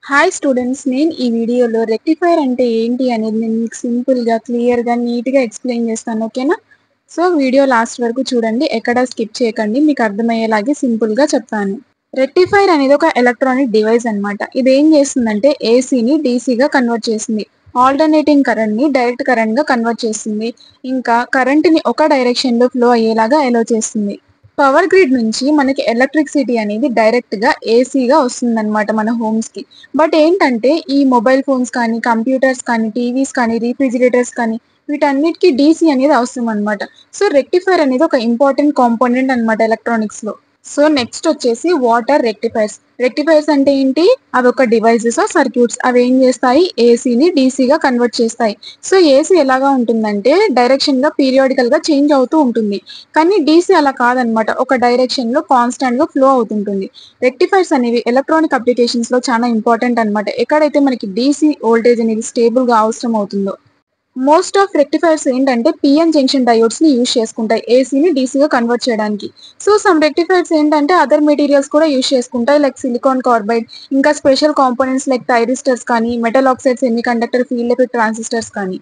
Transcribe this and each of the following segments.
Hi students, నేను ఈ వీడియోలో రెక్టిఫైర్ అంటే ఏంటి అనేది నేను మీకు సింపుల్గా క్లియర్గా నీట్గా ఎక్స్ప్లెయిన్ చేస్తాను. ఓకేనా? సో వీడియో లాస్ట్ వరకు చూడండి, ఎక్కడ స్కిప్ చేయకండి, మీకు అర్థమయ్యేలాగే సింపుల్గా చెప్తాను. రెక్టిఫైర్ అనేది ఒక ఎలక్ట్రానిక్ డివైస్ అన్నమాట. ఇది ఏం చేస్తుందంటే ఏసీని డీసీగా కన్వర్ట్ చేస్తుంది, ఆల్టర్నేటింగ్ కరెంట్ని డైరెక్ట్ కరెంట్గా కన్వర్ట్ చేస్తుంది, ఇంకా కరెంట్ని ఒక డైరెక్షన్లో ఫ్లో అయ్యేలాగా అలో చేస్తుంది. పవర్ గ్రిడ్ నుంచి మనకి ఎలక్ట్రిసిటీ అనేది డైరెక్ట్గా ఏసీగా వస్తుందన్నమాట మన హోమ్స్కి. బట్ ఏంటంటే ఈ మొబైల్ ఫోన్స్ కానీ, కంప్యూటర్స్ కానీ, టీవీస్ కానీ, రీఫ్రిజిరేటర్స్ కానీ వీటన్నిటికీ డీసీ అనేది అవసరం అనమాట. సో రెక్టిఫైర్ అనేది ఒక ఇంపార్టెంట్ కాంపోనెంట్ అనమాట ఎలక్ట్రానిక్స్లో. సో నెక్స్ట్ వచ్చేసి వాటర్ రెక్టిఫైర్స్. రెక్టిఫైర్స్ అంటే ఏంటి? అవి ఒక డివైజెస్ సర్క్యూట్స్. అవి ఏం చేస్తాయి? ఏసీని డీసీగా కన్వర్ట్ చేస్తాయి. సో ఏసీ ఎలాగా ఉంటుందంటే డైరెక్షన్ గా పీరియాడికల్ గా చేంజ్ అవుతూ ఉంటుంది. కానీ డీసీ అలా కాదనమాట, ఒక డైరెక్షన్ లో కాన్స్టాంట్ గా ఫ్లో అవుతుంటుంది. రెక్టిఫైర్స్ అనేవి ఎలక్ట్రానిక్ అప్లికేషన్స్ లో చాలా ఇంపార్టెంట్ అనమాట. ఎక్కడైతే మనకి డీసీ వోల్టేజ్ అనేది స్టేబుల్ గా అవసరం అవుతుందో. మోస్ట్ ఆఫ్ రెక్టిఫైర్స్ ఏంటంటే పిఎన్ జంక్షన్ డయోడ్స్ ని యూజ్ చేసుకుంటాయి ఏసీని డీసీగా కన్వర్ట్ చేయడానికి. సో సమ్ రెక్టిఫైర్స్ ఏంటంటే అదర్ మెటీరియల్స్ కూడా యూజ్ చేసుకుంటాయి, లైక్ సిలికాన్ కార్బైడ్, ఇంకా స్పెషల్ కాంపోనెంట్స్ లైక్ థైరిస్టర్స్ కానీ, metal oxide semi conductor field effect transistors కానీ.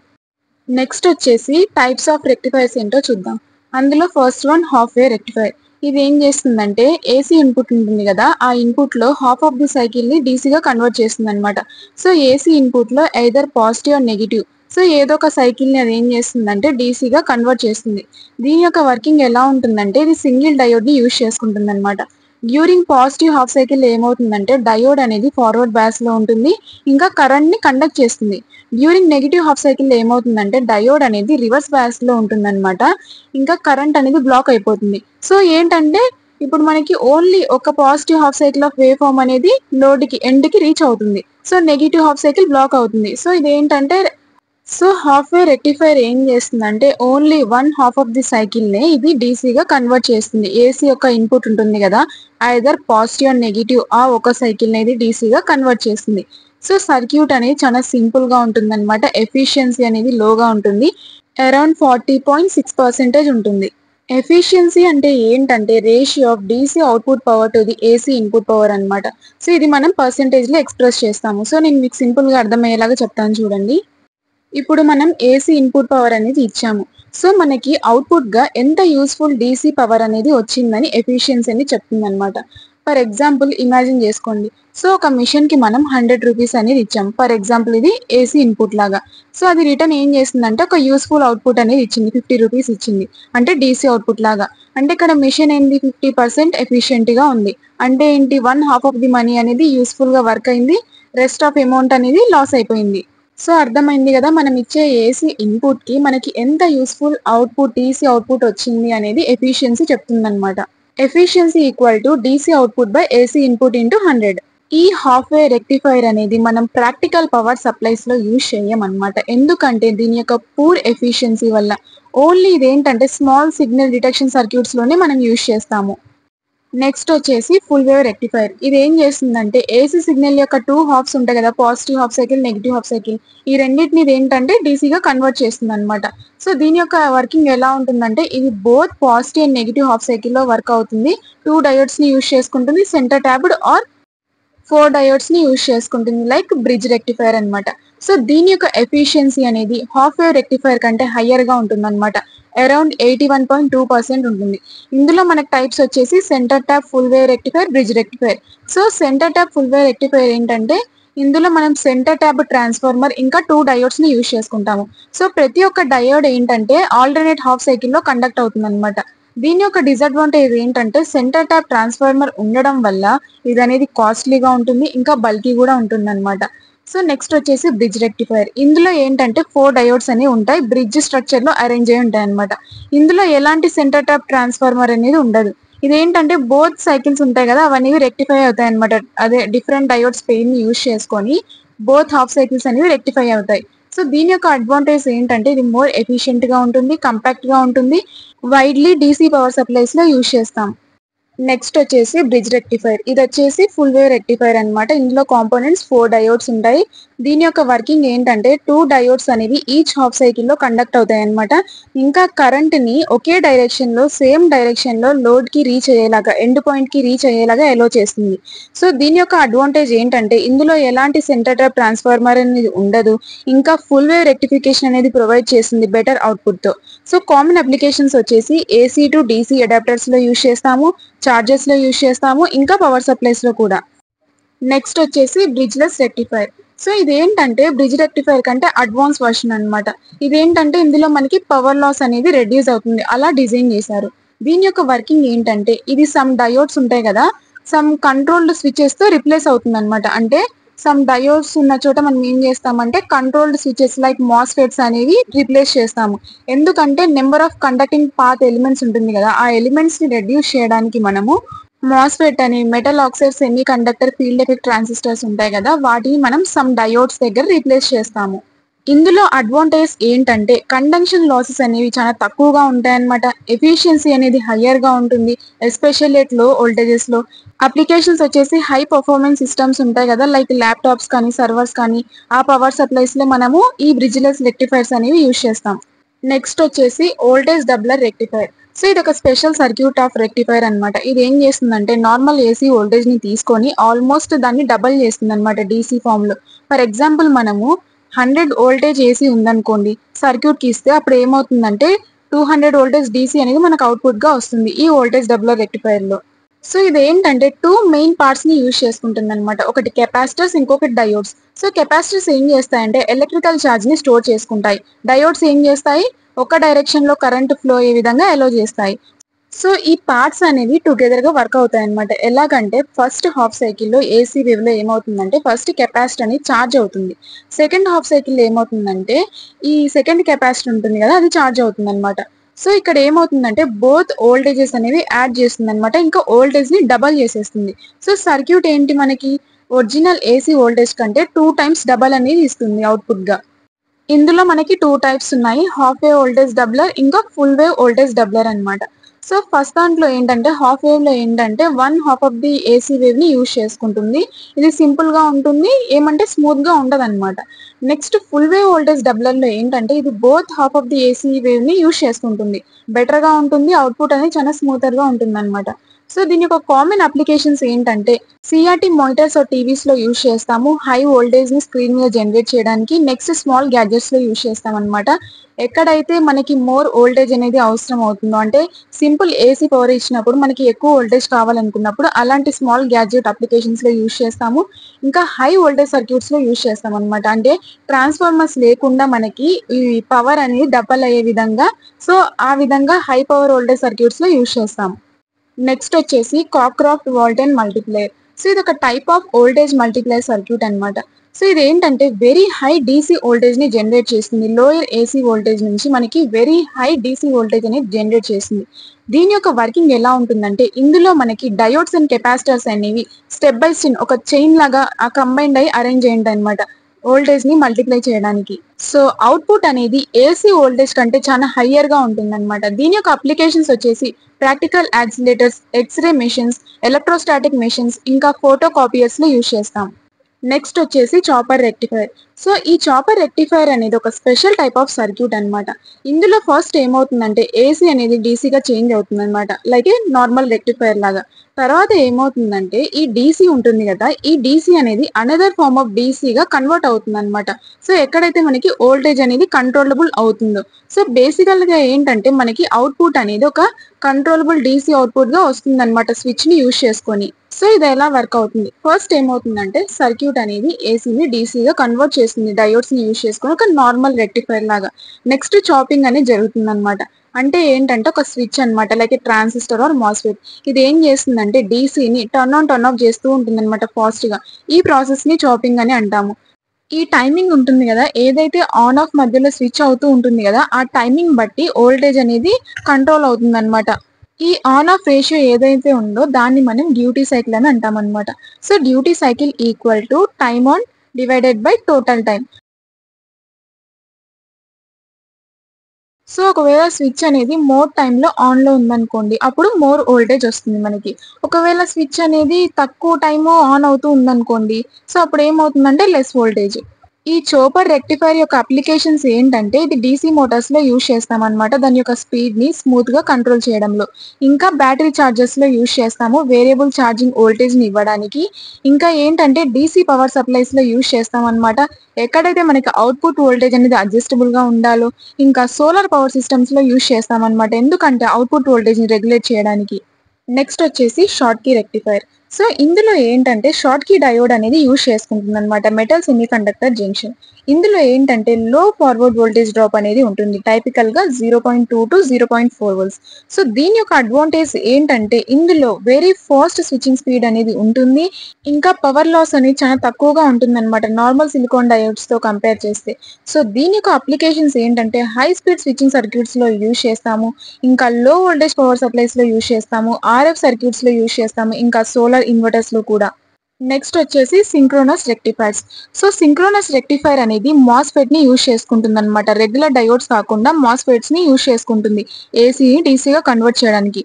నెక్స్ట్ వచ్చేసి టైప్స్ ఆఫ్ రెక్టిఫైర్స్ ఏంటో చూద్దాం. అందులో first one half wave rectifier. ఇది ఏం చేస్తుందంటే ఏసీ ఇన్పుట్ ఉంటుంది కదా, ఆ ఇన్పుట్ లో హాఫ్ ఆఫ్ ది సైకిల్ ని డీసీగా కన్వర్ట్ చేస్తుంది అనమాట. సో ఏసీ ఇన్పుట్ లో either positive or negative, so ఏదో ఒక సైకిల్ ని అది ఏం చేస్తుందంటే డీసీగా కన్వర్ట్ చేస్తుంది. దీని యొక్క వర్కింగ్ ఎలా ఉంటుందంటే ఇది సింగిల్ డయోడ్ ని యూజ్ చేసుకుంటుంది అనమాట. డ్యూరింగ్ పాజిటివ్ హాఫ్ సైకిల్ ఏమవుతుందంటే డయోడ్ అనేది ఫార్వర్డ్ బ్యాస్ లో ఉంటుంది, ఇంకా కరెంట్ ని కండక్ట్ చేస్తుంది. డ్యూరింగ్ నెగిటివ్ హాఫ్ సైకిల్ ఏమవుతుందంటే డయోడ్ అనేది రివర్స్ బ్యాస్ లో ఉంటుందన్నమాట, ఇంకా కరెంట్ అనేది బ్లాక్ అయిపోతుంది. సో ఏంటంటే ఇప్పుడు మనకి ఓన్లీ ఒక positive half cycle of wave form అనేది లోడ్ కి ఎండ్ కి రీచ్ అవుతుంది. So negative half cycle block అవుతుంది. సో ఇదేంటంటే హాఫ్ వే రెక్టిఫైర్ ఏం చేస్తుందంటే only one half of the cycle నే ఇది డీసీగా కన్వర్ట్ చేస్తుంది. ఏసీ యొక్క ఇన్పుట్ ఉంటుంది కదా, ఐదర్ పాజిటివ్ అండ్ నెగిటివ్ ఆ ఒక సైకిల్ ని ఇది డీసీగా కన్వర్ట్ చేస్తుంది. సో సర్క్యూట్ అనేది చాలా సింపుల్ గా ఉంటుంది అనమాట. ఎఫిషియన్సీ అనేది లోగా ఉంటుంది, అరౌండ్ 40.6% ఉంటుంది. ఎఫిషియన్సీ అంటే ఏంటంటే ratio of DC output power to the AC input power అనమాట. సో ఇది మనం పర్సెంటేజ్ లో ఎక్స్ప్రెస్ చేస్తాము. సో నేను మీకు సింపుల్ గా అర్థమయ్యేలాగా చెప్తాను చూడండి. ఇప్పుడు మనం ఏసీ ఇన్పుట్ పవర్ అనేది ఇచ్చాము. సో మనకి అవుట్పుట్ గా ఎంత యూస్ఫుల్ డీసీ పవర్ అనేది వచ్చిందని ఎఫిషియన్సీ అని చెప్తుంది అనమాట. ఫర్ ఎగ్జాంపుల్ ఇమాజిన్ చేసుకోండి. సో ఒక మిషన్ కి మనం 100 రూపీస్ అనేది ఇచ్చాం. ఫర్ ఎగ్జాంపుల్ ఇది ఏసీ ఇన్పుట్ లాగా. సో అది రిటర్న్ ఏం చేస్తుందంటే ఒక యూస్ఫుల్ అవుట్పుట్ అనేది ఇచ్చింది, 50 రూపీస్ ఇచ్చింది, అంటే డీసీ అవుట్పుట్ లాగా. అంటే ఇక్కడ మిషన్ ఏంది 50% ఎఫిషియెంట్ గా ఉంది. అంటే ఏంటి, one half of the money అనేది యూస్ఫుల్ గా వర్క్ అయింది, రెస్ట్ ఆఫ్ అమౌంట్ అనేది లాస్ అయిపోయింది. సో అర్థమైంది కదా, మనం ఇచ్చే ఏసీ ఇన్పుట్ కి మనకి ఎంత యూస్ఫుల్ అవుట్పుట్ డీసీ అవుట్పుట్ వచ్చింది అనేది ఎఫిషియన్సీ చెప్తుందన్నమాట. Efficiency equal to DC output by AC input into 100. ఈ హాఫ్ వే రెక్టిఫైర్ అనేది మనం ప్రాక్టికల్ పవర్ సప్లైస్ లో యూజ్ చేయమన్నమాట. ఎందుకంటే దీని యొక్క పూర్ ఎఫిషియన్సీ వల్ల. ఓన్లీ ఇదేంటంటే స్మాల్ సిగ్నల్ డిటెక్షన్ సర్క్యూట్స్ లోనే మనం యూజ్ చేస్తాము. నెక్స్ట్ వచ్చేసి ఫుల్ వేవ్ రెక్టిఫైర్. ఇది ఏం చేస్తుందంటే ఏసీ సిగ్నల్ యొక్క టూ హాఫ్స్ ఉంటాయి కదా, positive half cycle, negative half cycle, ఈ రెండింటిని ఇది ఏంటంటే డీసీగా కన్వర్ట్ చేస్తుంది అనమాట. సో దీని యొక్క వర్కింగ్ ఎలా ఉంటుందంటే ఇది both positive and negative half cycle లో వర్క్ అవుతుంది. టూ డయోడ్స్ ని యూజ్ చేసుకుంటుంది, సెంటర్ ట్యాబ్డ్ ఆర్ 4 డయోడ్స్ ని యూజ్ చేసుకుంటుంది, లైక్ బ్రిడ్జ్ రెక్టిఫైర్ అనమాట. సో దీని యొక్క ఎఫిషియన్సీ అనేది హాఫ్ వేవ్ రెక్టిఫైర్ కంటే హయ్యర్ గా ఉంటుంది అనమాట, అరౌండ్ 81.2% ఉంటుంది. ఇందులో మనకు టైప్స్ వచ్చేసి centre tap full wave rectifier, bridge rectifier. So centre tap full wave rectifier ఏంటంటే ఇందులో మనం సెంటర్ ట్యాప్ ట్రాన్స్ఫార్మర్ ఇంకా 2 డయోడ్స్ ని యూజ్ చేసుకుంటాము. సో ప్రతి ఒక్క డయోడ్ ఏంటంటే ఆల్టర్నేట్ హాఫ్ సైకిల్ లో కండక్ట్ అవుతుంది అనమాట. దీని యొక్క డిసడ్వాంటేజ్ ఏంటంటే సెంటర్ ట్యాప్ ట్రాన్స్ఫార్మర్ ఉండడం వల్ల ఇది అనేది కాస్ట్లీగా ఉంటుంది, ఇంకా బల్కీ కూడా ఉంటుంది అనమాట. సో నెక్స్ట్ వచ్చేసి బ్రిడ్జ్ రెక్టిఫైర్. ఇందులో ఏంటంటే 4 డయోడ్స్ అనేవి ఉంటాయి, బ్రిడ్జ్ స్ట్రక్చర్ లో అరేంజ్ అయి ఉంటాయి అనమాట. ఇందులో ఎలాంటి సెంటర్ ట్యాప్ ట్రాన్స్ఫార్మర్ అనేది ఉండదు. ఇదేంటంటే బోత్ సైకిల్స్ ఉంటాయి కదా, అవన్నీ రెక్టిఫై అవుతాయి అనమాట. అదే డిఫరెంట్ డయోడ్స్ పెయిన్ ని యూజ్ చేసుకొని బోత్ హాఫ్ సైకిల్స్ అనేవి రెక్టిఫై అవుతాయి. సో దీని యొక్క అడ్వాంటేజ్ ఏంటంటే ఇది మోర్ ఎఫిషియెంట్ గా ఉంటుంది, కంపాక్ట్ గా ఉంటుంది, వైడ్లీ డీసీ పవర్ సప్లైస్ లో యూజ్ చేస్తాం. నెక్స్ట్ వచ్చేసి బ్రిడ్జ్ రెక్టిఫైర్. ఇది వచ్చేసి ఫుల్ వేవ్ రెక్టిఫైర్ అన్నమాట. ఇందులో కాంపోనెంట్స్ 4 డయోడ్స్ ఉంటాయి. దీని యొక్క వర్కింగ్ ఏంటంటే 2 డయోడ్స్ అనేవి ఈచ్ హాఫ్ సైకిల్ లో కండక్ట్ అవుతాయి అన్నమాట. ఇంకా కరెంట్ ని ఒకే డైరెక్షన్ లో సేమ్ డైరెక్షన్ లో లోడ్ కి రీచ్ అయ్యేలాగా ఎండ్ పాయింట్ కి రీచ్ అయ్యేలాగా ఎలో చేస్తుంది. సో దీని యొక్క అడ్వాంటేజ్ ఏంటంటే ఇందులో ఎలాంటి సెంటర్ ట్యాప్ ట్రాన్స్ఫార్మర్ అనేది ఉండదు. ఇంకా ఫుల్ వేవ్ రెక్టిఫికేషన్ అనేది ప్రొవైడ్ చేస్తుంది బెటర్ అవుట్పుట్ తో. సో కామన్ అప్లికేషన్స్ వచ్చేసి ఏసీ టు డీసీ అడాప్టర్స్ లో యూజ్ చేస్తాము, చార్జెస్ లో యూజ్ చేస్తాము, ఇంకా పవర్ సప్లైస్ లో కూడా. నెక్స్ట్ వచ్చేసి బ్రిడ్జ్లెస్ రెక్టిఫైర్. సో ఇదేంటంటే బ్రిడ్జ్ రెక్టిఫైర్ కంటే అడ్వాన్స్ వర్షన్ అన్నమాట. ఇదేంటంటే ఇందులో మనకి పవర్ లాస్ అనేది రెడ్యూస్ అవుతుంది, అలా డిజైన్ చేశారు. దీని యొక్క వర్కింగ్ ఏంటంటే ఇది సమ్ డయోడ్స్ ఉంటాయి కదా, సమ్ కంట్రోల్డ్ స్విచెస్ తో రిప్లేస్ అవుతుంది అనమాట. అంటే సమ్ డయోడ్స్ ఉన్న చోట మనం ఏం చేస్తామంటే కంట్రోల్డ్ స్విచెస్ లైక్ మాస్ఫెట్స్ అనేవి రిప్లేస్ చేస్తాము. ఎందుకంటే number of conducting path elements ఉంటుంది కదా, ఆ ఎలిమెంట్స్ ని రెడ్యూస్ చేయడానికి మనము మాస్ఫెట్ అని metal oxide semi conductor field effect transistors ఉంటాయి కదా, వాటిని మనం సమ్ డయోడ్స్ దగ్గర రీప్లేస్ చేస్తాము. ఇందులో అడ్వాంటేజ్ ఏంటంటే కండక్షన్ లాసెస్ అనేవి చాలా తక్కువగా ఉంటాయన్నమాట. ఎఫిషియన్సీ అనేది హయ్యర్ గా ఉంటుంది, ఎస్పెషల్లీ ఎట్ లో వోల్టేజెస్ లో. అప్లికేషన్స్ వచ్చేసి హై పర్ఫార్మెన్స్ సిస్టమ్స్ ఉంటాయి కదా, లైక్ ల్యాప్టాప్స్ కానీ సర్వర్స్ కానీ, ఆ పవర్ సప్లైస్ లో మనము ఈ బ్రిడ్జ్లెస్ రెక్టిఫైర్స్ అనేవి యూజ్ చేస్తాం. నెక్స్ట్ వచ్చేసి వోల్టేజ్ డబ్లర్ రెక్టిఫైర్. సో ఇది ఒక స్పెషల్ సర్క్యూట్ ఆఫ్ రెక్టిఫైర్ అన్నమాట. ఇది ఏం చేస్తుందంటే నార్మల్ ఏసీ వోల్టేజ్ ని తీసుకొని ఆల్మోస్ట్ దాన్ని డబల్ చేస్తుంది అనమాట డీసీ ఫామ్ లో. ఫర్ ఎగ్జాంపుల్ మనము 100 వోల్టేజ్ ఏసీ ఉందనుకోండి, సర్క్యూట్ కి ఇస్తే అప్పుడు ఏమవుతుందంటే 200 వోల్టేజ్ డీసీ అనేది మనకు అవుట్పుట్ గా వస్తుంది ఈ వోల్టేజ్ డబ్లర్ రెక్టిఫైర్ లో. సో ఇది ఏంటంటే 2 మెయిన్ పార్ట్స్ ని యూజ్ చేసుకుంటుంది అనమాట. ఒకటి కెపాసిటర్స్, ఇంకొకటి డయోడ్స్. సో కెపాసిటర్స్ ఏం చేస్తాయంటే ఎలక్ట్రికల్ ఛార్జ్ ని స్టోర్ చేసుకుంటాయి. డయోడ్స్ ఏం చేస్తాయి, ఒక డైరెక్షన్ లో కరెంట్ ఫ్లో అయ్యే విధంగా ఎలో చేస్తాయి. సో ఈ పార్ట్స్ అనేవి టుగెదర్ గా వర్క్ అవుతాయి అనమాట. ఎలాగంటే ఫస్ట్ హాఫ్ సైకిల్ లో ఏసీ వేవ్ లో ఏమవుతుందంటే ఫస్ట్ కెపాసిటర్ అనేది ఛార్జ్ అవుతుంది. సెకండ్ హాఫ్ సైకిల్ లో ఏమవుతుందంటే ఈ సెకండ్ కెపాసిటర్ ఉంటుంది కదా, అది ఛార్జ్ అవుతుంది అనమాట. సో ఇక్కడ ఏమవుతుందంటే బోత్ వోల్టేజెస్ అనేవి యాడ్ చేస్తుంది అనమాట, ఇంకా వోల్టేజ్ ని డబల్ చేసేస్తుంది. సో సర్క్యూట్ ఏంటి మనకి ఒరిజినల్ ఏసీ వోల్టేజ్ కంటే 2 టైమ్స్ డబల్ అనేది ఇస్తుంది అవుట్పుట్ గా. ఇందులో మనకి 2 టైప్స్ ఉన్నాయి, హాఫ్ వేవ్ వోల్టేజ్ డబ్లర్, ఇంకా ఫుల్ వేవ్ వోల్టేజ్ డబ్లర్ అన్నమాట. సో ఫస్ట్ దాంట్లో ఏంటంటే హాఫ్ వేవ్ లో ఏంటంటే 1/2 ఆఫ్ ది ఏసీ వేవ్ ని యూజ్ చేసుకుంటుంది. ఇది సింపుల్ గా ఉంటుంది, ఏమంటే స్మూత్ గా ఉండదు అనమాట. నెక్స్ట్ ఫుల్ వేవ్ వోల్టేజ్ డబ్లర్ లో ఏంటంటే ఇది both half of the AC wave ని యూజ్ చేసుకుంటుంది, బెటర్ గా ఉంటుంది, అవుట్పుట్ అనేది చాలా స్మూతర్ గా ఉంటుంది అనమాట. సో దీని యొక్క కామన్ అప్లికేషన్స్ ఏంటంటే సిఆర్టీ మానిటర్స్ టీవీస్ లో యూజ్ చేస్తాము, హై వోల్టేజ్ ని స్క్రీన్ మీద జనరేట్ చేయడానికి. నెక్స్ట్ స్మాల్ గ్యాడ్జెట్స్ లో యూజ్ చేస్తాం అనమాట. ఎక్కడైతే మనకి మోర్ వోల్టేజ్ అనేది అవసరం అవుతుందో, అంటే సింపుల్ ఏసీ పవర్ ఇచ్చినప్పుడు మనకి ఎక్కువ వోల్టేజ్ కావాలనుకున్నప్పుడు అలాంటి స్మాల్ గ్యాడ్జెట్ అప్లికేషన్స్ లో యూజ్ చేస్తాము. ఇంకా హై వోల్టేజ్ సర్క్యూట్స్ లో యూజ్ చేస్తాం అనమాట. అంటే ట్రాన్స్ఫార్మర్స్ లేకుండా మనకి ఈ పవర్ అనేది డబల్ అయ్యే విధంగా, సో ఆ విధంగా హై పవర్ వోల్టేజ్ సర్క్యూట్స్ లో యూజ్ చేస్తాం. నెక్స్ట్ వచ్చేసి కాక్రాఫ్ట్ వోల్టేజ్ మల్టిప్లేయర్. సో ఇది ఒక type of voltage multiplayer circuit అన్నమాట. సో ఇది ఏంటంటే వెరీ హై డీసీ వోల్టేజ్ ని జనరేట్ చేస్తుంది. లోయర్ ఏసీ వోల్టేజ్ నుంచి మనకి వెరీ హై డీసీ వోల్టేజ్ అనేది జనరేట్ చేస్తుంది. దీని యొక్క వర్కింగ్ ఎలా ఉంటుందంటే ఇందులో మనకి డయోడ్స్ అండ్ కెపాసిటర్స్ అనేవి స్టెప్ బై స్టెప్ ఒక చైన్ లాగా కంబైన్డ్ అయి అరేంజ్ అయ్యింది అనమాట వోల్టేజ్ ని మల్టిప్లై చేయడానికి. సో అవుట్పుట్ అనేది ఏసీ వోల్టేజ్ కంటే చాలా హయ్యర్ గా ఉంటుంది అనమాట. దీని యొక్క అప్లికేషన్స్ వచ్చేసి practical accelerators, X ray machines, electrostatic machines, ఇంకా ఫోటో కాపీయర్స్ లో యూజ్ చేస్తాం. నెక్స్ట్ వచ్చేసి చాపర్ రెక్టిఫైర్. సో ఈ చాపర్ రెక్టిఫైర్ అనేది ఒక స్పెషల్ టైప్ ఆఫ్ సర్క్యూట్ అన్నమాట. ఇందులో ఫస్ట్ ఏమవుతుందంటే ఏసీ అనేది డీసీగా చేంజ్ అవుతుంది అనమాట, లైక్ ఏ నార్మల్ రెక్టిఫైర్ లాగా. తర్వాత ఏమవుతుందంటే ఈ డీసీ ఉంటుంది కదా, ఈ డీసీ అనేది అనదర్ ఫార్మ్ ఆఫ్ డీసీగా కన్వర్ట్ అవుతుంది అనమాట. సో ఎక్కడైతే మనకి వోల్టేజ్ అనేది కంట్రోలబుల్ అవుతుందో, సో బేసికల్ గా ఏంటంటే మనకి అవుట్పుట్ అనేది ఒక కంట్రోలబుల్ డీసీ అవుట్పుట్ గా వస్తుంది అనమాట స్విచ్ ని యూజ్ చేసుకొని. సో ఇది ఎలా వర్క్ అవుతుంది, ఫస్ట్ ఏమవుతుందంటే సర్క్యూట్ అనేది ఏసీని డీసీగా కన్వర్ట్ చేస్తుంది డయోడ్స్ ని యూజ్ చేసుకొని ఒక నార్మల్ రెక్టిఫైర్ లాగా. నెక్స్ట్ చాపింగ్ అనేది జరుగుతుంది అనమాట. అంటే ఏంటంటే ఒక స్విచ్ అనమాట, లైక్ ట్రాన్సిస్టర్ ఆర్ మాస్ఫెట్. ఇది ఏం చేస్తుందంటే డీసీని టర్న్ ఆన్ టర్న్ ఆఫ్ చేస్తూ ఉంటుంది అనమాట ఫాస్ట్ గా. ఈ ప్రాసెస్ ని చాపింగ్ అని అంటాము. ఈ టైమింగ్ ఉంటుంది కదా, ఏదైతే ఆన్ ఆఫ్ మధ్యలో స్విచ్ అవుతూ ఉంటుంది కదా, ఆ టైమింగ్ బట్టి వోల్టేజ్ అనేది కంట్రోల్ అవుతుంది అనమాట. ఈ ఆన్ ఆఫ్ రేషియో ఏదైతే ఉందో దాన్ని మనం డ్యూటీ సైకిల్ అని అంటాం అనమాట. So duty cycle equal to time on divided by total time. So ఒకవేళ స్విచ్ అనేది మోర్ టైంలో ఆన్లో ఉందనుకోండి, అప్పుడు మోర్ వోల్టేజ్ వస్తుంది మనకి. ఒకవేళ స్విచ్ అనేది తక్కువ టైము ఆన్ అవుతూ ఉందనుకోండి, సో అప్పుడు ఏమవుతుందంటే లెస్ వోల్టేజ్. ఈ చూపర్ రెక్టిఫైయర్ యొక్క అప్లికేషన్స్ ఏంటంటే, ఇది డీసీ మోటార్స్‌లో యూజ్ చేస్తామనమాట. దాని యొక్క స్పీడ్‌ని స్మూత్‌గా కంట్రోల్ చేయడంలో. ఇంకా బ్యాటరీ చార్జర్స్‌లో యూజ్ చేస్తాము. వేరియబుల్ ఛార్జింగ్ వోల్టేజ్‌ని ఇవ్వడానికి. ఇంకా ఏంటంటే డీసీ పవర్ సప్లైస్‌లో యూజ్ చేస్తామనమాట. ఎక్కడైతే మనకి అవుట్‌పుట్ వోల్టేజ్ అనేది అడ్జస్టబుల్‌గా ఉండాలో, ఇంకా సోలార్ పవర్ సిస్టమ్స్‌లో యూజ్ చేస్తామనమాట. ఎందుకంటే అవుట్‌పుట్ వోల్టేజ్‌ని రెగ్యులేట్ చేయడానికి. నెక్స్ట్ వచ్చేసి షార్ట్ కీ రెక్టిఫైయర్. సో ఇందులో ఏంటంటే షార్ట్ కీ డయోడ్ అనేది యూజ్ చేసుకుంటుందన్నమాట. Metal semiconductor junction. ఇందులో ఏంటంటే లో ఫార్వర్డ్ వోల్టేజ్ డ్రాప్ అనేది ఉంటుంది. టైపికల్‌గా 0.2-0.4 వోల్ట్స్. సో దీని యొక్క అడ్వాంటేజ్ ఏంటంటే ఇందులో వెరీ ఫాస్ట్ స్విచ్చింగ్ స్పీడ్ అనేది ఉంటుంది. ఇంకా పవర్ లాస్ అనేది చాలా తక్కువగా ఉంటుందన్నమాట. నార్మల్ సిలికాన్ డయోడ్స్‌తో కంపేర్ చేస్తే. సో దీని యొక్క అప్లికేషన్స్ ఏంటంటే హై స్పీడ్ స్విచ్చింగ్ సర్క్యూట్స్‌లో యూజ్ చేస్తాము. ఇంకా లో వోల్టేజ్ పవర్ సప్లైస్‌లో యూజ్ చేస్తాము. ఆర్ఎఫ్ సర్క్యూట్స్‌లో యూజ్ చేస్తాము. ఇంకా సోలార్ ఇన్వర్టర్స్‌లో కూడా. నెక్స్ట్ వచ్చేసి synchronous rectifiers. So synchronous rectifier అనేది మాస్ఫెట్ ని యూజ్ చేసుకుంటుందన్నమాట. రెగ్యులర్ డయోడ్స్ కాకుండా మాస్ఫెట్స్ ని యూజ్ చేసుకుంటుంది. ఏసీని డీసీగా కన్వర్ట్ చేయడానికి.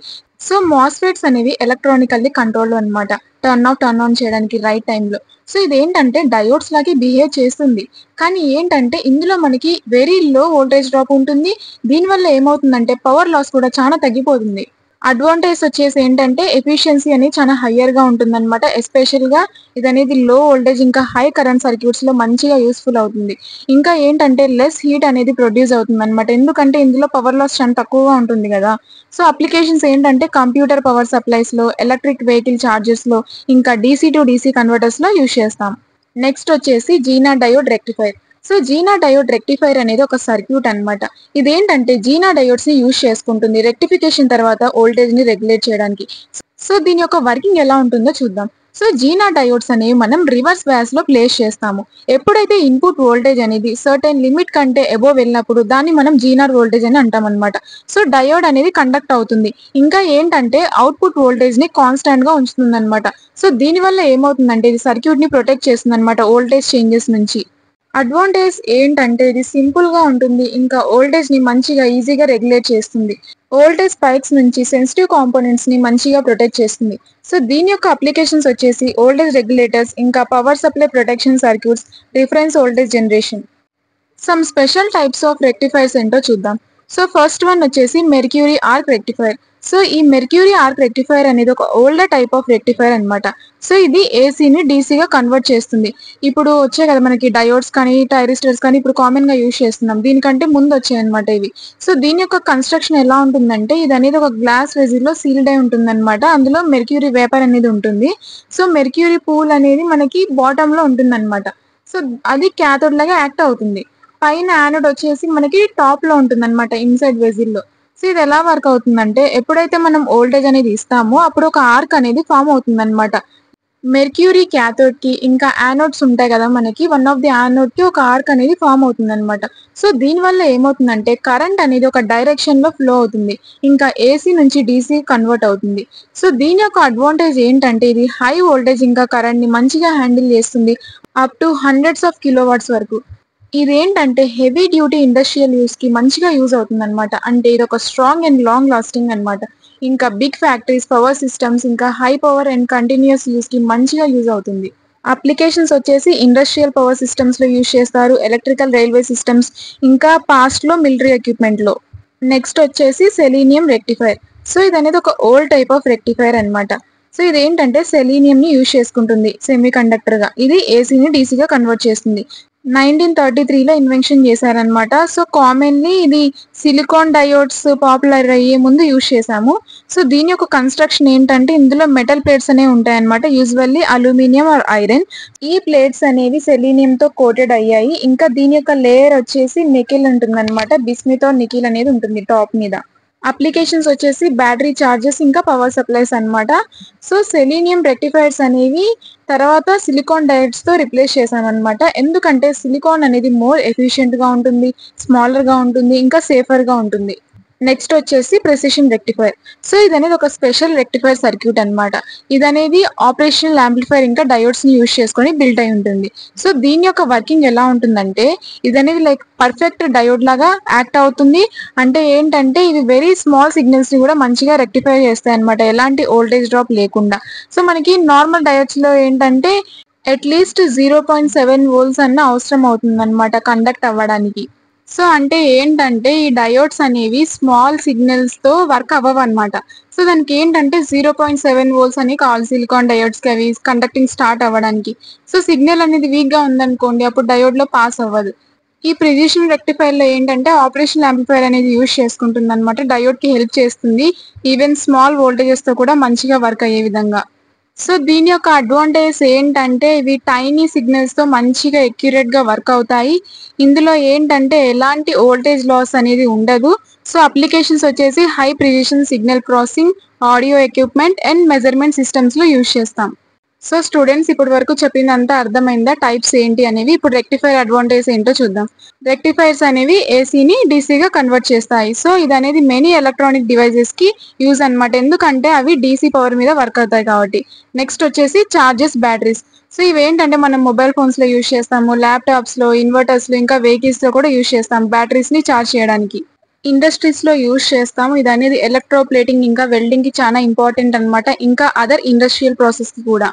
సో మాస్ఫెట్స్ అనేవి ఎలక్ట్రానికల్లీ కంట్రోల్ అన్నమాట. టర్న్ ఆఫ్ టర్న్ ఆన్ చేయడానికి రైట్ టైంలో. సో ఇదేంటంటే డయోడ్స్ లాగే బిహేవ్ చేస్తుంది. కానీ ఏంటంటే ఇందులో మనకి వెరీ లో వోల్టేజ్ డ్రాప్ ఉంటుంది. దీనివల్ల ఏమవుతుందంటే పవర్ లాస్ కూడా చాలా తగ్గిపోతుంది. అడ్వాంటేజ్ వచ్చేసి ఏంటంటే ఎఫిషియన్సీ అనేది చాలా హయ్యర్ గా ఉంటుందన్నమాట. ఎస్పెషల్‌గా ఇదనేది లో వోల్టేజ్ ఇంకా హై కరెంట్ సర్క్యూట్స్‌లో మంచిగా యూజ్‌ఫుల్ అవుతుంది. ఇంకా ఏంటంటే లెస్ హీట్ అనేది ప్రొడ్యూస్ అవుతుందన్నమాట. ఎందుకంటే ఇందులో పవర్ లాస్ చాలా తక్కువగా ఉంటుంది గదా! సో అప్లికేషన్స్ ఏంటంటే కంప్యూటర్ పవర్ సప్లైస్‌లో, ఎలక్ట్రిక్ వెహికల్ చార్జర్స్‌లో, ఇంకా డీసీ టు డీసీ కన్వర్టర్స్‌లో యూజ్ చేస్తాం. నెక్స్ట్ వచ్చేసి జీనా డయోడ్ రెక్టిఫైర్. సో జీనా డయోడ్ రెక్టిఫైర్ అనేది ఒక సర్క్యూట్ అన్నమాట. ఇదేంటంటే జీనా డయోడ్స్ ని యూజ్ చేసుకుంటుంది రెక్టిఫికేషన్ తర్వాత వోల్టేజ్ ని రెగ్యులేట్ చేయడానికి. సో దీని యొక్క వర్కింగ్ ఎలా ఉంటుందో చూద్దాం. సో జీనా డయోడ్స్ అనేవి మనం రివర్స్ బయాస్ లో ప్లేస్ చేస్తాము. ఎప్పుడైతే ఇన్పుట్ వోల్టేజ్ అనేది సర్టెన్ లిమిట్ కంటే అబోవ్ వెళ్ళినప్పుడు దాన్ని మనం జీనార్ వోల్టేజ్ అని అంటాం అనమాట. సో డయోడ్ అనేది కండక్ట్ అవుతుంది. ఇంకా ఏంటంటే అవుట్పుట్ వోల్టేజ్ ని కాన్స్టాంట్ గా ఉంచుతుంది అనమాట. సో దీనివల్ల ఏమవుతుందంటే ఇది సర్క్యూట్ ని ప్రొటెక్ట్ చేస్తుంది అనమాట వోల్టేజ్ చేంజెస్ నుంచి. అడ్వాంటేజ్ ఏంటంటే ఇది సింపుల్ గా ఉంటుంది. ఇంకా వోల్టేజ్ ని మంచిగా ఈజీగా రెగ్యులేట్ చేస్తుంది. వోల్టేజ్ స్పైక్స్ నుంచి సెన్సిటివ్ కాంపోనెంట్స్ ని మంచిగా ప్రొటెక్ట్ చేస్తుంది. సో దీని యొక్క అప్లికేషన్స్ వచ్చేసి వోల్టేజ్ రెగ్యులేటర్స్, ఇంకా power supply protection circuits, reference voltage generation. Some special types of rectifiers ఏంటో చూద్దాం. సో ఫస్ట్ వన్ వచ్చేసి మెర్క్యూరీ ఆర్క్ రెక్టిఫైర్. సో ఈ మెర్క్యూరీ ఆర్క్ రెక్టిఫైర్ అనేది ఒక ఓల్డర్ టైప్ ఆఫ్ రెక్టిఫైర్ అన్నమాట. సో ఇది ఏసీని డీసీగా కన్వర్ట్ చేస్తుంది. ఇప్పుడు వచ్చాయి కదా మనకి డయోడ్స్ కానీ టైరిస్టర్స్ కానీ ఇప్పుడు కామన్ గా యూజ్ చేస్తున్నాం. దీనికంటే ముందు వచ్చాయి అనమాట ఇవి. సో దీని యొక్క కన్స్ట్రక్షన్ ఎలా ఉంటుందంటే ఇది అనేది ఒక గ్లాస్ వెజిల్ లో సీల్డ్ అయి ఉంటుంది అనమాట. అందులో మెర్క్యూరీ వేపర్ అనేది ఉంటుంది. సో మెర్క్యూరీ పూల్ అనేది మనకి బాటమ్ లో ఉంటుంది అనమాట. సో అది క్యాథోడ్ లాగా యాక్ట్ అవుతుంది. పైన యానోడ్ వచ్చేసి మనకి టాప్ లో ఉంటుంది అనమాట ఇన్సైడ్ వెజిల్ లో. సో ఇది ఎలా వర్క్ అవుతుందంటే ఎప్పుడైతే మనం వోల్టేజ్ అనేది ఇస్తామో అప్పుడు ఒక ఆర్క్ అనేది ఫామ్ అవుతుంది అనమాట. మెర్క్యూరీ క్యాథోడ్ కి ఇంకా యానోడ్స్ ఉంటాయి కదా మనకి, వన్ ఆఫ్ ది యానోడ్ కి ఒక ఆర్క్ అనేది ఫామ్ అవుతుంది అనమాట. సో దీని వల్ల ఏమవుతుందంటే కరెంట్ అనేది ఒక డైరెక్షన్ లో ఫ్లో అవుతుంది. ఇంకా ఏసీ నుంచి డీసీ కన్వర్ట్ అవుతుంది. సో దీని యొక్క అడ్వాంటేజ్ ఏంటంటే ఇది హై వోల్టేజ్ ఇంకా కరెంట్ ని మంచిగా హ్యాండిల్ చేస్తుంది. Up to hundreds of kilowatts వరకు. ఇదేంటంటే హెవీ డ్యూటీ ఇండస్ట్రియల్ యూస్ కి మంచిగా యూజ్ అవుతుంది అనమాట. అంటే ఇది ఒక స్ట్రాంగ్ అండ్ లాంగ్ లాస్టింగ్ అనమాట. ఇంకా బిగ్ ఫ్యాక్టరీస్, పవర్ సిస్టమ్స్, ఇంకా high power and continuous use కి మంచిగా యూజ్ అవుతుంది. అప్లికేషన్స్ వచ్చేసి ఇండస్ట్రియల్ పవర్ సిస్టమ్స్ లో యూజ్ చేస్తారు, ఎలక్ట్రికల్ రైల్వే సిస్టమ్స్, ఇంకా పాస్ట్ లో మిలిటరీ ఎక్విప్మెంట్ లో. నెక్స్ట్ వచ్చేసి సెలీనియం రెక్టిఫైర్. సో ఇది అనేది ఒక ఓల్డ్ టైప్ ఆఫ్ రెక్టిఫైర్ అన్నమాట. సో ఇదేంటంటే సెలీనియం ని యూజ్ చేసుకుంటుంది సెమీ కండక్టర్ గా. ఇది ఏసీని డీసీగా కన్వర్ట్ చేస్తుంది. 1933లో ఇన్వెన్షన్ చేశారనమాట. సో కామన్లీ ఇది సిలికాన్ డయోడ్స్ పాపులర్ అయ్యే ముందు యూజ్ చేసాము. సో దీని యొక్క కన్స్ట్రక్షన్ ఏంటంటే ఇందులో మెటల్ ప్లేట్స్ అనేవి ఉంటాయన్నమాట. Usually aluminium or iron. ఈ ప్లేట్స్ అనేవి సెలీనియం తో కోటెడ్ అయ్యాయి. ఇంకా దీని యొక్క లేయర్ వచ్చేసి నికెల్ ఉంటుందన్నమాట. బిస్మిత్ ఆర్ నికెల్ అనేది ఉంటుంది టాప్ మీద. అప్లికేషన్స్ వచ్చేసి బ్యాటరీ చార్జెస్ ఇంకా పవర్ సప్లైస్ అన్నమాట. సో సెలీనియం రెక్టిఫైర్స్ అనేవి తర్వాత సిలికాన్ డయోడ్స్ తో రిప్లేస్ చేశామన్నమాట. ఎందుకంటే సిలికాన్ అనేది మోర్ ఎఫిషియెంట్ గా ఉంటుంది, స్మాలర్ గా ఉంటుంది, ఇంకా సేఫర్ గా ఉంటుంది. నెక్స్ట్ వచ్చేసి ప్రెసిషన్ రెక్టిఫైర్. సో ఇది అనేది ఒక స్పెషల్ రెక్టిఫైర్ సర్క్యూట్ అన్నమాట. ఇది అనేది ఆపరేషనల్ యాంప్లిఫైర్ ఇంకా డయోడ్స్ ని యూజ్ చేసుకొని బిల్ట్ అయి ఉంటుంది. సో దీని యొక్క వర్కింగ్ ఎలా ఉంటుందంటే ఇది అనేది లైక్ పర్ఫెక్ట్ డయోడ్ లాగా యాక్ట్ అవుతుంది. అంటే ఏంటంటే ఇవి వెరీ స్మాల్ సిగ్నల్స్ ని కూడా మంచిగా రెక్టిఫై చేస్తాయి అనమాట, ఎలాంటి వోల్టేజ్ డ్రాప్ లేకుండా. సో మనకి నార్మల్ డయోడ్స్ లో ఏంటంటే అట్లీస్ట్ 0.7 వోల్ట్స్ అన్న అవసరం అవుతుంది అనమాట కండక్ట్ అవ్వడానికి. సో అంటే ఏంటంటే ఈ డయోడ్స్ అనేవి స్మాల్ సిగ్నల్స్ తో వర్క్ అవ్వవు అనమాట. సో దానికి ఏంటంటే 0.7 వోల్ట్స్ అని కావాలి సిలికాన్ డయోడ్స్ కి అవి కండక్టింగ్ స్టార్ట్ అవ్వడానికి. సో సిగ్నల్ అనేది వీక్ గా ఉందనుకోండి, అప్పుడు డయోడ్ లో పాస్ అవ్వదు. ఈ ప్రిసిషన్ రెక్టిఫైర్ లో ఏంటంటే ఆపరేషనల్ యాంప్లిఫైర్ అనేది యూజ్ చేసుకుంటుంది అనమాట, డయోడ్ కి హెల్ప్ చేస్తుంది ఈవెన్ స్మాల్ వోల్టేజెస్ తో కూడా మంచిగా వర్క్ అయ్యే విధంగా. సో దీని యొక్క అడ్వాంటేజ్ ఏంటంటే ఇవి టైనీ సిగ్నల్స్ తో మంచిగా అక్యురేట్ గా వర్క్ అవుతాయి. ఇందులో ఏంటంటే ఎలాంటి వోల్టేజ్ లాస్ అనేది ఉండదు. సో అప్లికేషన్స్ వచ్చేసి high precision signal processing, audio equipment and measurement systems లో యూజ్ చేస్తాం. సో స్టూడెంట్స్ ఇప్పటి వరకు చెప్పిందంతా అర్థమైందా, టైప్స్ ఏంటి అనేవి? ఇప్పుడు రెక్టిఫైర్ అడ్వాంటేజ్ ఏంటో చూద్దాం. రెక్టిఫైర్స్ అనేవి ఏసీని డీసీగా కన్వర్ట్ చేస్తాయి. సో ఇది అనేది మెనీ ఎలక్ట్రానిక్ డివైజెస్ కి యూజ్ అనమాట, ఎందుకంటే అవి డీసీ పవర్ మీద వర్క్ అవుతాయి కాబట్టి. నెక్స్ట్ వచ్చేసి చార్జెస్, బ్యాటరీస్. సో ఇవేంటంటే మనం మొబైల్ ఫోన్స్ లో యూజ్ చేస్తాము, ల్యాప్టాప్స్ లో, ఇన్వర్టర్స్ లో, ఇంకా వెహికల్స్ లో కూడా యూజ్ చేస్తాం బ్యాటరీస్ ని చార్జ్ చేయడానికి. ఇండస్ట్రీస్ లో యూజ్ చేస్తాము. ఇది అనేది ఎలక్ట్రోప్లేటింగ్ ఇంకా వెల్డింగ్ కి చాలా ఇంపార్టెంట్ అనమాట, ఇంకా అదర్ ఇండస్ట్రియల్ ప్రాసెస్ కి కూడా.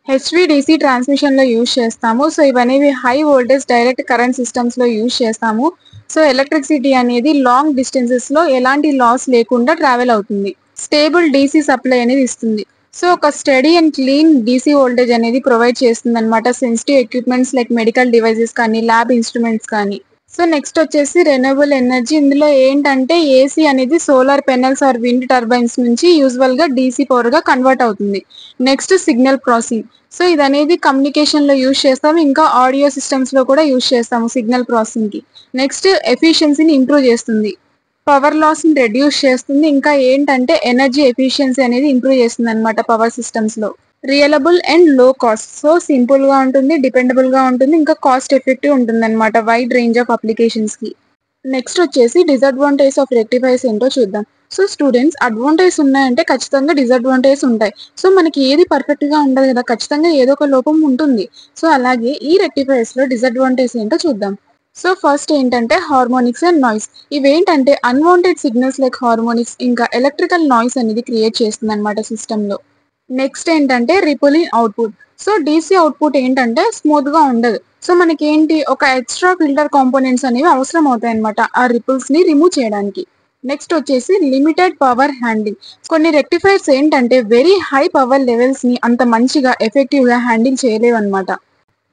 హెచ్విడిసి ట్రాన్స్మిషన్ లో యూజ్ చేస్తాము. సో ఇవనేవి high voltage direct current systems లో యూజ్ చేస్తాము. సో ఎలక్ట్రిసిటీ అనేది లాంగ్ డిస్టెన్సెస్ లో ఎలాంటి లాస్ లేకుండా ట్రావెల్ అవుతుంది. స్టేబుల్ డీసీ సప్లై అనేది ఇస్తుంది. సో ఒక study and clean DC voltage అనేది ప్రొవైడ్ చేస్తుంది అనమాట sensitive equipments like medical devices కానీ, ల్యాబ్ ఇన్స్ట్రుమెంట్స్ కానీ. సో నెక్స్ట్ వచ్చేసి రెన్యూవబుల్ ఎనర్జీ. ఇందులో ఏంటంటే ఏసీ అనేది సోలార్ పెనల్స్ ఆర్ విండ్ టర్బైన్స్ నుంచి యూజువల్ గా డీసీ పవర్ గా కన్వర్ట్ అవుతుంది. Next signal processing. సో ఇది అనేది కమ్యూనికేషన్ లో యూజ్ చేస్తాము, ఇంకా ఆడియో సిస్టమ్స్ లో కూడా యూజ్ చేస్తాము సిగ్నల్ ప్రాసెసింగ్ కి. నెక్స్ట్ ఎఫిషియన్సీని ఇంప్రూవ్ చేస్తుంది, పవర్ లాస్ ని రెడ్యూస్ చేస్తుంది, ఇంకా ఏంటంటే ఎనర్జీ ఎఫిషియన్సీ అనేది ఇంప్రూవ్ చేస్తుంది అనమాట పవర్ సిస్టమ్స్ లో. రియలబుల్ అండ్ లో కాస్ట్. సో సింపుల్ గా ఉంటుంది, డిపెండబుల్ గా ఉంటుంది, ఇంకా కాస్ట్ ఎఫెక్టివ్ ఉంటుంది అనమాట వైడ్ రేంజ్ ఆఫ్ అప్లికేషన్స్ కి. నెక్స్ట్ వచ్చేసి డిసడ్వాంటేజ్ ఆఫ్ రెక్టిఫైర్స్ ఏంటో చూద్దాం. సో స్టూడెంట్స్ అడ్వాంటేజ్ ఉన్నాయంటే ఖచ్చితంగా డిసడ్వాంటేజ్ ఉంటాయి. సో మనకి ఏది పర్ఫెక్ట్ గా ఉండదు కదా, ఖచ్చితంగా ఏదో ఒక లోపం ఉంటుంది. సో అలాగే ఈ రెక్టిఫైర్స్ లో డిసడ్వాంటేజ్ ఏంటో చూద్దాం. సో ఫస్ట్ ఏంటంటే హార్మోనిక్స్ అండ్ నాయిస్. ఇవేంటంటే అన్వాంటెడ్ సిగ్నల్స్ లైక్ హార్మోనిక్స్ ఇంకా ఎలక్ట్రికల్ నాయిస్ అనేది క్రియేట్ చేస్తుంది అనమాట సిస్టమ్ లో. నెక్స్ట్ ఏంటంటే రిపులింగ్ అవుట్పుట్. సో డీసీ అవుట్పుట్ ఏంటంటే స్మూత్ గా ఉండదు. సో మనకి ఏంటి ఒక ఎక్స్ట్రా ఫిల్టర్ కాంపోనెంట్స్ అనేవి అవసరం అవుతాయి అనమాట ఆ రిపుల్స్ ని రిమూవ్ చేయడానికి. నెక్స్ట్ వచ్చేసి లిమిటెడ్ పవర్ హ్యాండిల్. కొన్ని రెక్టిఫైర్స్ ఏంటంటే వెరీ హై పవర్ లెవెల్స్ ని అంత మంచిగా ఎఫెక్టివ్ గా హ్యాండిల్ చేయలేవు అనమాట.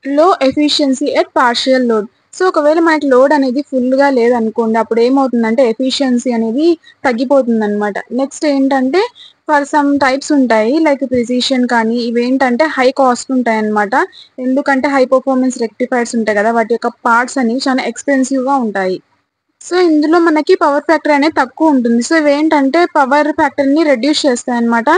లో efficiency at partial load. So ఒకవేళ మనకి లోడ్ అనేది ఫుల్ గా లేదనుకోండి, అప్పుడు ఏమవుతుందంటే ఎఫిషియన్సీ అనేది తగ్గిపోతుంది అనమాట. నెక్స్ట్ ఏంటంటే ఫర్ సమ్ టైప్స్ ఉంటాయి లైక్ ప్రిసిషన్ కానీ, ఇవేంటంటే హై కాస్ట్ ఉంటాయి అనమాట, ఎందుకంటే హై పర్ఫార్మెన్స్ రెక్టిఫైర్స్ ఉంటాయి కదా, వాటి యొక్క పార్ట్స్ అనేవి చాలా ఎక్స్పెన్సివ్ గా ఉంటాయి. సో ఇందులో మనకి పవర్ ఫ్యాక్టర్ అనేది తక్కువ ఉంటుంది. సో ఇవేంటంటే పవర్ ఫ్యాక్టర్ ని రెడ్యూస్ చేస్తాయి అనమాట,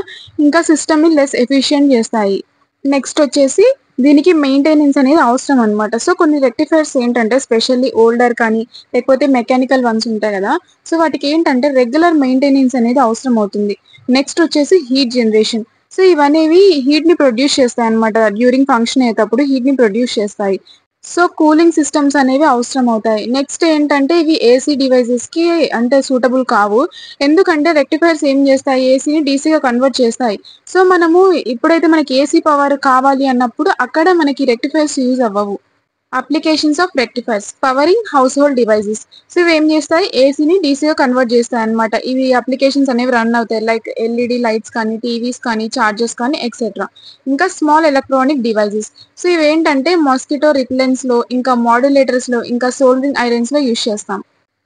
ఇంకా సిస్టమ్ ని లెస్ ఎఫిషియెంట్ చేస్తాయి. నెక్స్ట్ వచ్చేసి దీనికి మెయింటెనెన్స్ అనేది అవసరం అనమాట. సో కొన్ని రెక్టిఫైర్స్ ఏంటంటే స్పెషల్లీ ఓల్డర్ కానీ లేకపోతే మెకానికల్ వన్స్ ఉంటాయి కదా, సో వాటికి ఏంటంటే రెగ్యులర్ మెయింటెనెన్స్ అనేది అవసరం అవుతుంది. నెక్స్ట్ వచ్చేసి హీట్ జనరేషన్. సో ఇవనేవి హీట్ ని ప్రొడ్యూస్ చేస్తాయి అనమాట, డ్యూరింగ్ ఫంక్షన్ అయ్యేటప్పుడు హీట్ ని ప్రొడ్యూస్ చేస్తాయి. సో కూలింగ్ సిస్టమ్స్ అనేవి అవసరం అవుతాయి. నెక్స్ట్ ఏంటంటే ఇవి ఏసీ డివైజెస్ కి అంటే సూటబుల్ కావు, ఎందుకంటే రెక్టిఫైర్స్ ఏం చేస్తాయి ఏసీని డీసీగా కన్వర్ట్ చేస్తాయి. సో మనము ఇప్పుడైతే మనకి ఏసీ పవర్ కావాలి అన్నప్పుడు అక్కడ మనకి రెక్టిఫైర్స్ యూజ్ అవ్వవు. Applications of rectifiers pouring house hold devices. So ఇవి ఏం చేస్తాయి ఏసీని డీసీగా కన్వర్ట్ చేస్తాయి అనమాట. ఇవి అప్లికేషన్స్ అనేవి రన్ అవుతాయి లైక్ ఎల్ఈడి లైట్స్ కానీ, టీవీస్ కానీ, చార్జర్స్ కానీ ఎక్సెట్రా. ఇంకా స్మాల్ ఎలక్ట్రానిక్ డివైజెస్. సో ఇవేంటంటే మాస్కిటో రిపెలెంట్స్ లో, ఇంకా మాడ్యులేటర్స్ లో, ఇంకా సోల్డరింగ్ ఐరన్స్ లో యూజ్ చేస్తాం.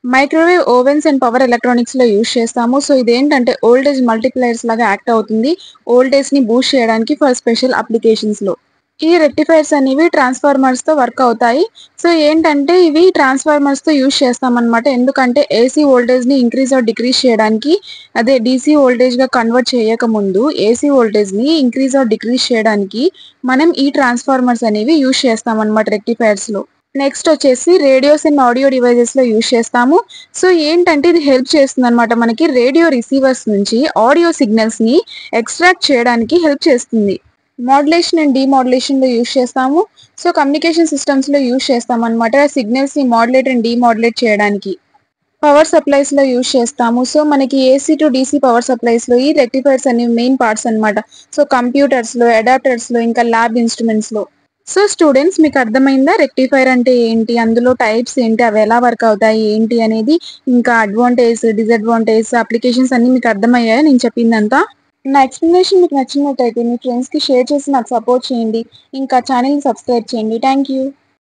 Microwave ovens and power electronics లో యూజ్ చేస్తాము. సో ఇదేంటంటే ఓల్టేజ్ మల్టిప్లైయర్స్ లాగా యాక్ట్ అవుతుంది, ఓల్టేజ్ ని బూస్ట్ చేయడానికి ఫర్ స్పెషల్ అప్లికేషన్స్ లో. ఈ రెక్టిఫైర్స్ అనేవి ట్రాన్స్ఫార్మర్స్ తో వర్క్ అవుతాయి. సో ఏంటంటే ఇవి ట్రాన్స్ఫార్మర్స్ తో యూజ్ చేస్తాం అనమాట, ఎందుకంటే ఏసీ వోల్టేజ్ ని ఇంక్రీజ్ ఆర్ డిక్రీజ్ చేయడానికి, అదే డీసీ వోల్టేజ్ గా కన్వర్ట్ చేయక ముందు ఏసీ వోల్టేజ్ ని ఇంక్రీజ్ ఆర్ డిక్రీజ్ చేయడానికి మనం ఈ ట్రాన్స్ఫార్మర్స్ అనేవి యూజ్ చేస్తాం అనమాట రెక్టిఫైర్స్ లో. నెక్స్ట్ వచ్చేసి రేడియోస్ అండ్ ఆడియో డివైజెస్ లో యూజ్ చేస్తాము. సో ఏంటంటే ఇది హెల్ప్ చేస్తుంది అనమాట, మనకి రేడియో రిసీవర్స్ నుంచి ఆడియో సిగ్నల్స్ ని ఎక్స్ట్రాక్ట్ చేయడానికి హెల్ప్ చేస్తుంది. మాడ్యులేషన్ అండ్ డిమాడ్యులేషన్ లో యూజ్ చేస్తాము. సో కమ్యూనికేషన్ సిస్టమ్స్ లో యూజ్ చేస్తాం అనమాట, సిగ్నల్స్ ని మాడ్యులేట్ అండ్ డిమాడ్యులేట్ చేయడానికి. పవర్ సప్లైస్ లో యూజ్ చేస్తాము. సో మనకి AC to DC power supplies లో ఈ రెక్టిఫైర్స్ అనేవి మెయిన్ పార్ట్స్ అనమాట. సో కంప్యూటర్స్ లో, అడాప్టర్స్ లో, ఇంకా ల్యాబ్ ఇన్స్ట్రుమెంట్స్ లో. సో స్టూడెంట్స్ మీకు అర్థమైందా రెక్టిఫైర్ అంటే ఏంటి, అందులో టైప్స్ ఏంటి, అవి ఎలా వర్క్ అవుతాయి ఏంటి అనేది, ఇంకా అడ్వాంటేజ్ డిసడ్వాంటేజ్ అప్లికేషన్స్ అన్ని మీకు అర్థమయ్యాయా నేను చెప్పిందంతా? నా ఎక్స్ప్లెనేషన్ మీకు నచ్చినట్టయితే మీ ఫ్రెండ్స్ కి షేర్ చేసి నాకు సపోర్ట్ చేయండి. ఇంకా ఛానల్ ని సబ్స్క్రైబ్ చేయండి. Thank you.